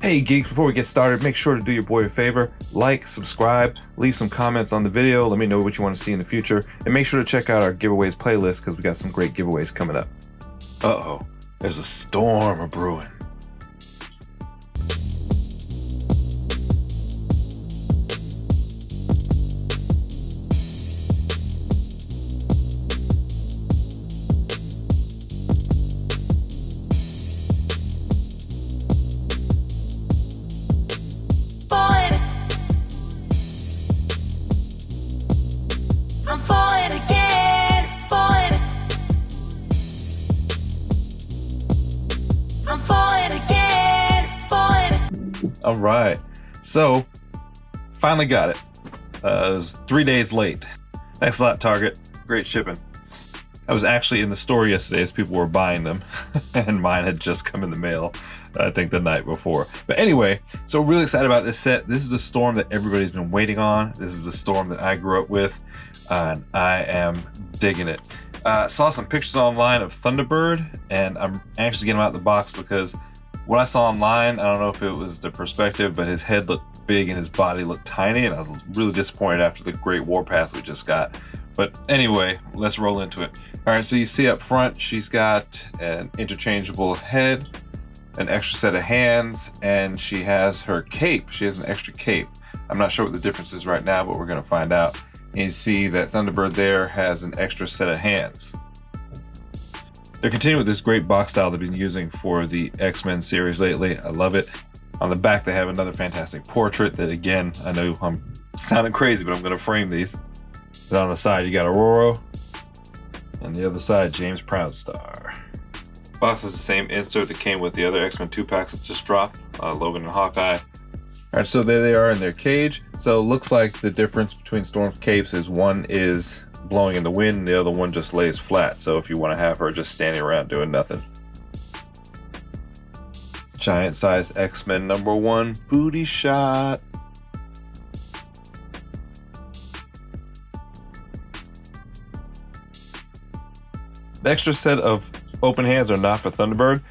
Hey geeks, before we get started, make sure to do your boy a favor, like, subscribe, leave some comments on the video, let me know what you want to see in the future, and make sure to check out our giveaways playlist because we got some great giveaways coming up. Uh-oh, there's a storm a-brewing. All right, so finally got it. It was 3 days late. Thanks a lot, Target. Great shipping. I was actually in the store yesterday as people were buying them, and mine had just come in the mail, I think the night before. But anyway, so really excited about this set. This is the storm that everybody's been waiting on. This is the storm that I grew up with, and I am digging it. Saw some pictures online of Thunderbird, and I'm actually getting him out of the box because what I saw online, I don't know if it was the perspective, but his head looked big and his body looked tiny, and I was really disappointed after the great warpath we just got. But anyway, let's roll into it. All right, so you see up front, she's got an interchangeable head, an extra set of hands, and she has her cape. She has an extra cape. I'm not sure what the difference is right now, but we're gonna find out. And you see that Thunderbird there has an extra set of hands. They're continuing with this great box style they've been using for the X-Men series lately. I love it. On the back, they have another fantastic portrait that, again, I know I'm sounding crazy, but I'm going to frame these. Then on the side, you got Aurora, and the other side, James Proudstar. Box is the same insert that came with the other X-Men 2-packs that just dropped, Logan and Hawkeye. All right, so there they are in their cage. So it looks like the difference between Storm's capes is one is blowing in the wind and the other one just lays flat. So if you want to have her just standing around doing nothing. Giant size X-Men #1 booty shot. The extra set of open hands are not for Thunderbird.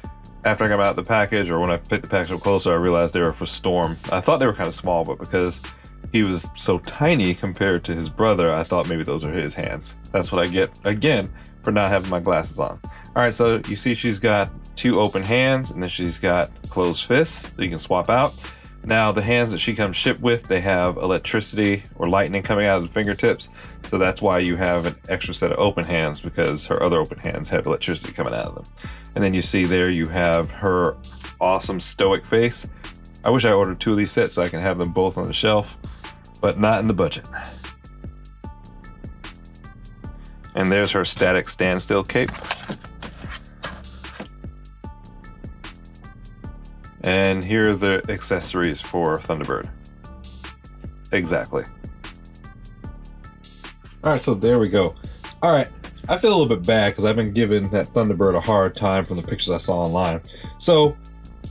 After I got out the package, or when I picked the package up closer, I realized they were for Storm. I thought they were kind of small, but because he was so tiny compared to his brother, I thought maybe those are his hands. That's what I get, again, for not having my glasses on. All right, so you see she's got 2 open hands, and then she's got closed fists that you can swap out. Now, the hands that she comes shipped with, they have electricity or lightning coming out of the fingertips, so that's why you have an extra set of open hands, because her other open hands have electricity coming out of them. And then you see there you have her awesome stoic face. I wish I ordered 2 of these sets so I can have them both on the shelf, but not in the budget. And there's her static standstill cape. And here are the accessories for Thunderbird. Exactly. All right, so there we go. All right, I feel a little bit bad because I've been giving that Thunderbird a hard time from the pictures I saw online. So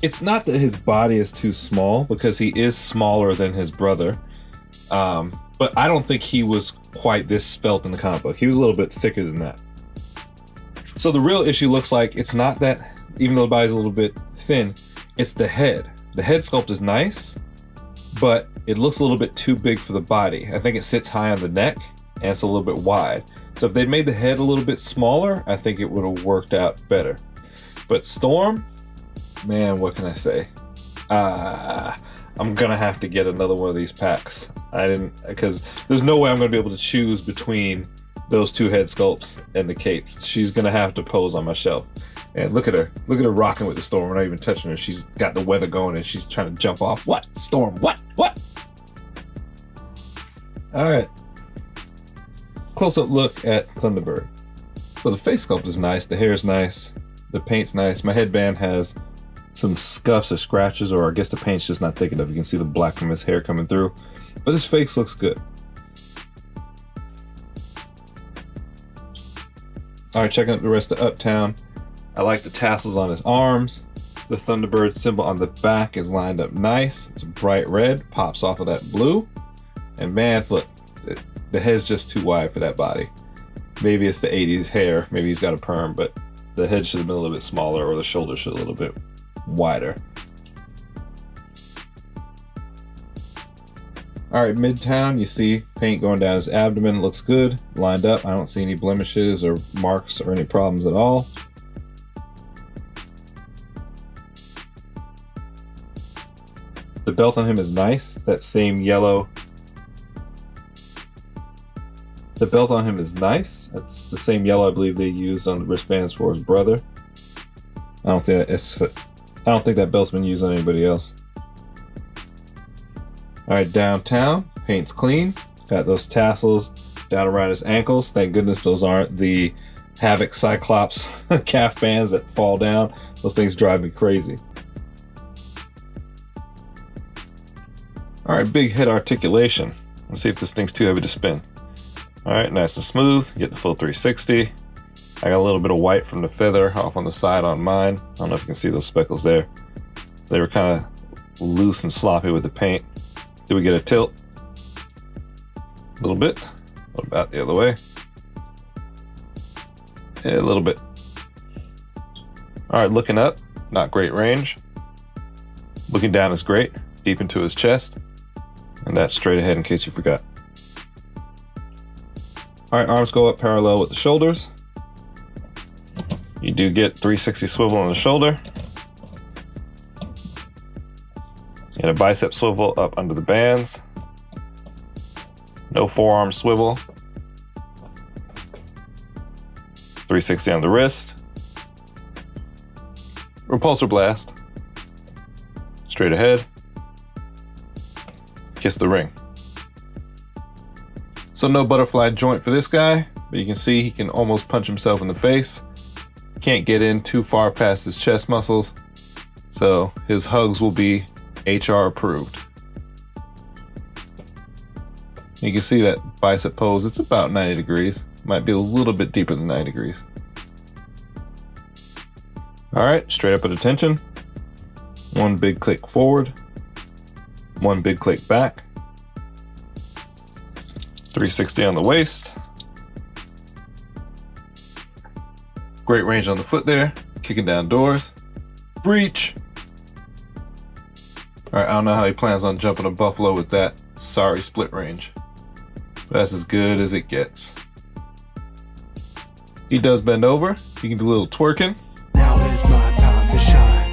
it's not that his body is too small, because he is smaller than his brother. But I don't think he was quite this svelte in the comic book. He was a little bit thicker than that. So the real issue looks like it's not that, even though the body's a little bit thin, it's the head. The head sculpt is nice, but it looks a little bit too big for the body. I think it sits high on the neck and it's a little bit wide. So if they'd made the head a little bit smaller, I think it would have worked out better. But Storm, man, what can I say? I'm gonna have to get another one of these packs. Because there's no way I'm gonna be able to choose between those 2 head sculpts and the capes. She's gonna have to pose on my shelf. And look at her rocking with the Storm. We're not even touching her. She's got the weather going and she's trying to jump off. What? Storm, what? All right. Close-up look at Thunderbird. So the face sculpt is nice, the hair is nice, the paint's nice. My headband has some scuffs or scratches, or I guess the paint's just not thick enough. You can see the black from his hair coming through, but his face looks good. All right, checking out the rest of Uptown. I like the tassels on his arms. The Thunderbird symbol on the back is lined up nice. It's a bright red, pops off of that blue. And man, look, the head's just too wide for that body. Maybe it's the 80s hair, maybe he's got a perm, but the head should have been a little bit smaller, or the shoulders should have been a little bit wider. All right, midtown, you see paint going down his abdomen. Looks good, lined up. I don't see any blemishes or marks or any problems at all. The belt on him is nice. That same yellow. The belt on him is nice. That's the same yellow I believe they used on the wristbands for his brother. I don't think that belt's been used on anybody else. All right, downtown, paint's clean. Got those tassels down around his ankles. Thank goodness those aren't the Havoc Cyclops calf bands that fall down. Those things drive me crazy. All right, big head articulation. Let's see if this thing's too heavy to spin. All right, nice and smooth. Get the full 360. I got a little bit of white from the feather off on the side on mine. I don't know if you can see those speckles there. They were kind of loose and sloppy with the paint. Did we get a tilt? A little bit. What about the other way? Yeah, a little bit. All right, looking up, not great range. Looking down is great, deep into his chest. And that's straight ahead in case you forgot. All right, arms go up parallel with the shoulders. You do get 360 swivel on the shoulder. And a bicep swivel up under the bands. No forearm swivel. 360 on the wrist. Repulsor blast. Straight ahead. Kiss the ring. So no butterfly joint for this guy, but you can see he can almost punch himself in the face. Can't get in too far past his chest muscles. So his hugs will be HR approved. You can see that bicep pose, it's about 90 degrees. Might be a little bit deeper than 90 degrees. All right, straight up at attention. One big click forward. One big click back. 360 on the waist. Great range on the foot there. Kicking down doors. Breach. All right, I don't know how he plans on jumping a buffalo with that sorry split range. But that's as good as it gets. He does bend over. He can do a little twerking. Now is my time to shine.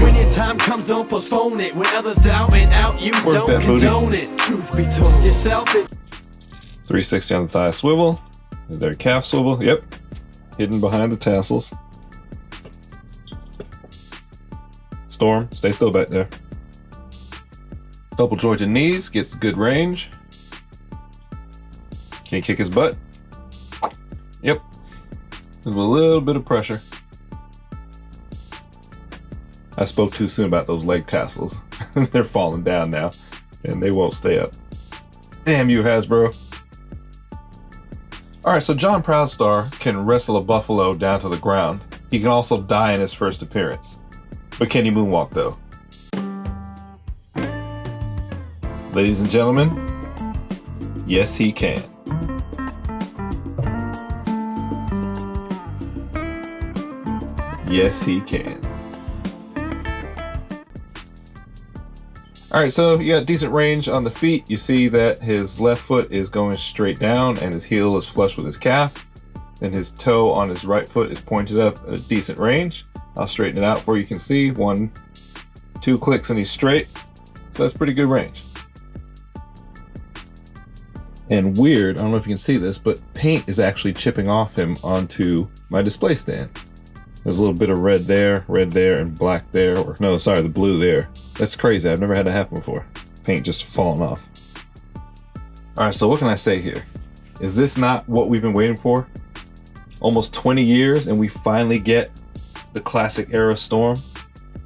When your time comes, don't postpone it. When others doubt it out, you Work don't condone it. Truth be told, yourself is 360 on the thigh swivel. Is there a calf swivel? Yep. Hidden behind the tassels. Storm, stay still back there. Double jointed knees, gets good range. Can he kick his butt? Yep. With a little bit of pressure. I spoke too soon about those leg tassels. They're falling down now, and they won't stay up. Damn you, Hasbro. All right, so John Proudstar can wrestle a buffalo down to the ground. He can also die in his first appearance. But can he moonwalk, though? Ladies and gentlemen, yes, he can. Yes, he can. All right, so you got decent range on the feet. You see that his left foot is going straight down and his heel is flush with his calf. Then his toe on his right foot is pointed up at a decent range. I'll straighten it out for you can see. 1, 2 clicks and he's straight. So that's pretty good range. And weird, I don't know if you can see this, but paint is actually chipping off him onto my display stand. There's a little bit of red there, and black there, or no, sorry, the blue there. That's crazy, I've never had that happen before. Paint just falling off. All right, so what can I say here? Is this not what we've been waiting for? Almost 20 years and we finally get the classic era Storm.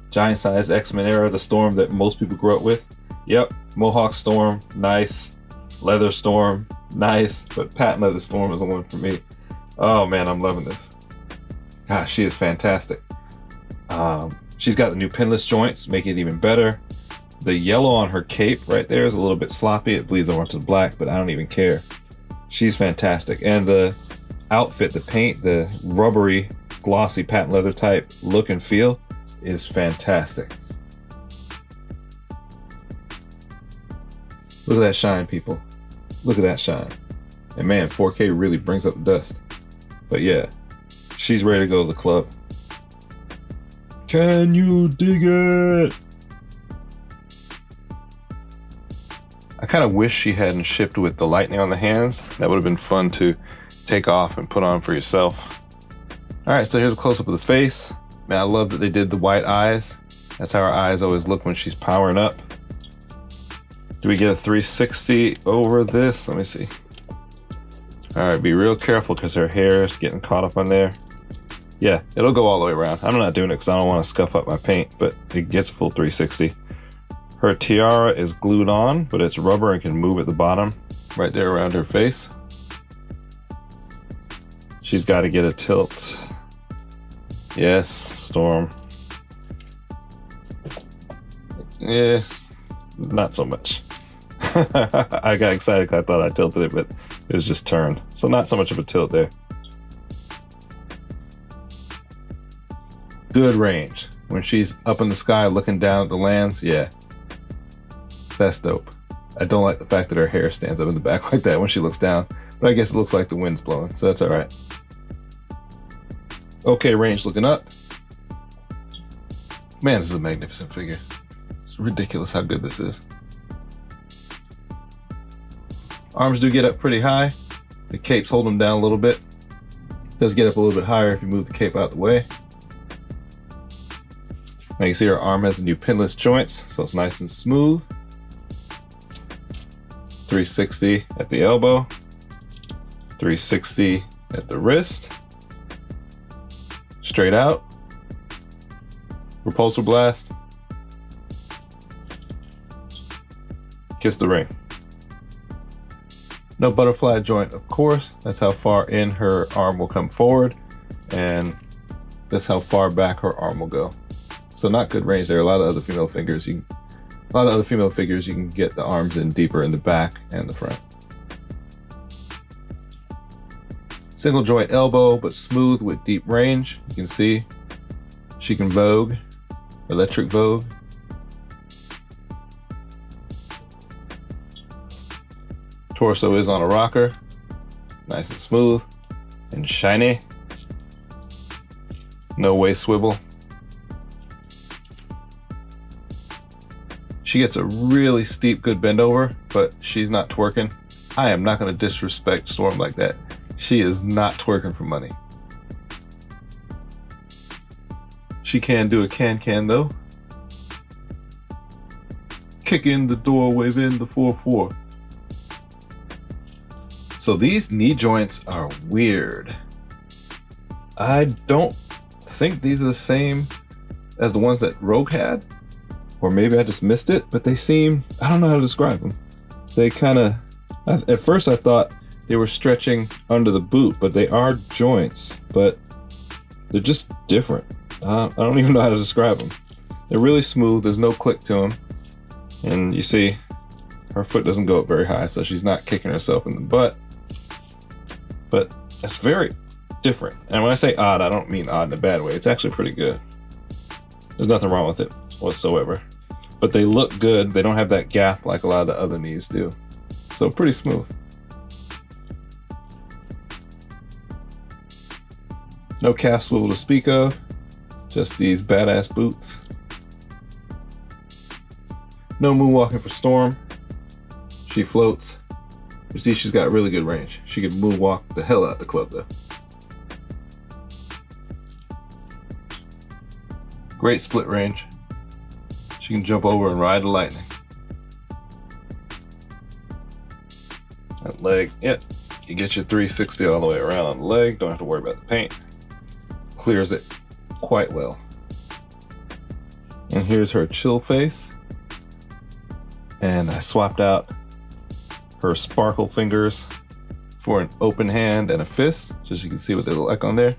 Giant size X-Men era, the Storm that most people grew up with. Yep, Mohawk Storm, nice. Leather Storm, nice. But patent leather Storm is the one for me. Oh man, I'm loving this. Gosh, she is fantastic. She's got the new pinless joints, making it even better. The yellow on her cape right there is a little bit sloppy. It bleeds over to the black, but I don't even care. She's fantastic. And the outfit, the paint, the rubbery, glossy patent leather type look and feel is fantastic. Look at that shine, people. Look at that shine. And man, 4K really brings up the dust. But yeah, she's ready to go to the club. Can you dig it? I kind of wish she hadn't shipped with the lightning on the hands. That would have been fun to take off and put on for yourself. All right, so here's a close-up of the face. Man, I love that they did the white eyes. That's how her eyes always look when she's powering up. Do we get a 360 over this? Let me see. All right, be real careful because her hair is getting caught up on there. Yeah, it'll go all the way around. I'm not doing it because I don't want to scuff up my paint, but it gets a full 360. Her tiara is glued on, but it's rubber and can move at the bottom, right there around her face. She's got to get a tilt. Yes, Storm. Yeah, not so much. I got excited because I thought I tilted it, but it was just turned. So not so much of a tilt there. Good range. When she's up in the sky looking down at the lands, yeah. That's dope. I don't like the fact that her hair stands up in the back like that when she looks down, but I guess it looks like the wind's blowing, so that's all right. Okay, range looking up. Man, this is a magnificent figure. It's ridiculous how good this is. Arms do get up pretty high. The capes hold them down a little bit. Does get up a little bit higher if you move the cape out the way. Now you see her arm has the new pinless joints, so it's nice and smooth. 360 at the elbow. 360 at the wrist. Straight out. Repulsor blast. Kiss the ring. No butterfly joint, of course. That's how far in her arm will come forward, and that's how far back her arm will go. So not good range there. A lot of other female figures, you can get the arms in deeper in the back and the front. Single joint elbow, but smooth with deep range. You can see she can vogue, electric vogue. Torso is on a rocker, nice and smooth and shiny. No waist swivel. She gets a really steep good bend over, but she's not twerking. I am not going to disrespect Storm like that. She is not twerking for money. She can do a can though. Kick in the door, wave in the 4-4. So these knee joints are weird. I don't think these are the same as the ones that Rogue had. Or maybe I just missed it, but they seem, I don't know how to describe them. They kind of, at first I thought they were stretching under the boot, but they are joints, but they're just different. I don't even know how to describe them. They're really smooth, there's no click to them. And you see, her foot doesn't go up very high, so she's not kicking herself in the butt. But it's very different. And when I say odd, I don't mean odd in a bad way. It's actually pretty good. There's nothing wrong with it whatsoever. But they look good. They don't have that gap like a lot of the other knees do. So pretty smooth. No calf swivel to speak of. Just these badass boots. No moonwalking for Storm. She floats. You see, she's got really good range. She can moonwalk the hell out the club though. Great split range. She can jump over and ride the lightning. That leg, yep. You get your 360 all the way around on the leg. Don't have to worry about the paint. Clears it quite well. And here's her chill face. And I swapped out her sparkle fingers for an open hand and a fist, so you can see what they look like on there.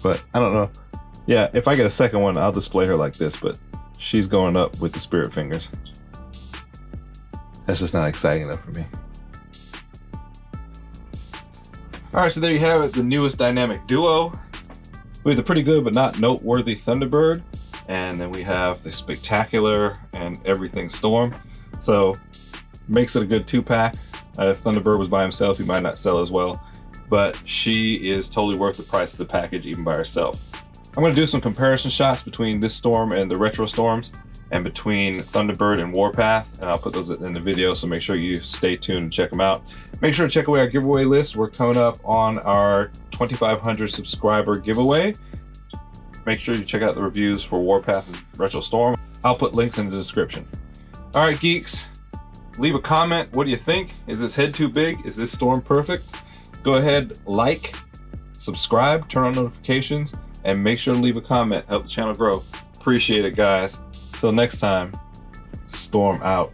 But I don't know. Yeah, if I get a second one, I'll display her like this, but she's going up with the spirit fingers. That's just not exciting enough for me. All right, so there you have it, the newest dynamic duo. We have the pretty good but not noteworthy Thunderbird, and then we have the spectacular and everything Storm. So makes it a good 2-pack. If Thunderbird was by himself, he might not sell as well, but she is totally worth the price of the package even by herself. I'm going to do some comparison shots between this storm and the retro storms, and between Thunderbird and Warpath, and I'll put those in the video, so make sure you stay tuned and check them out. Make sure to check away our giveaway list. We're coming up on our 2,500 subscriber giveaway. Make sure you check out the reviews for Warpath and Retro Storm. I'll put links in the description. All right, geeks, leave a comment. What do you think? Is this head too big? Is this storm perfect? Go ahead, like, subscribe, turn on notifications, and make sure to leave a comment. Help the channel grow. Appreciate it, guys. Till next time, storm out.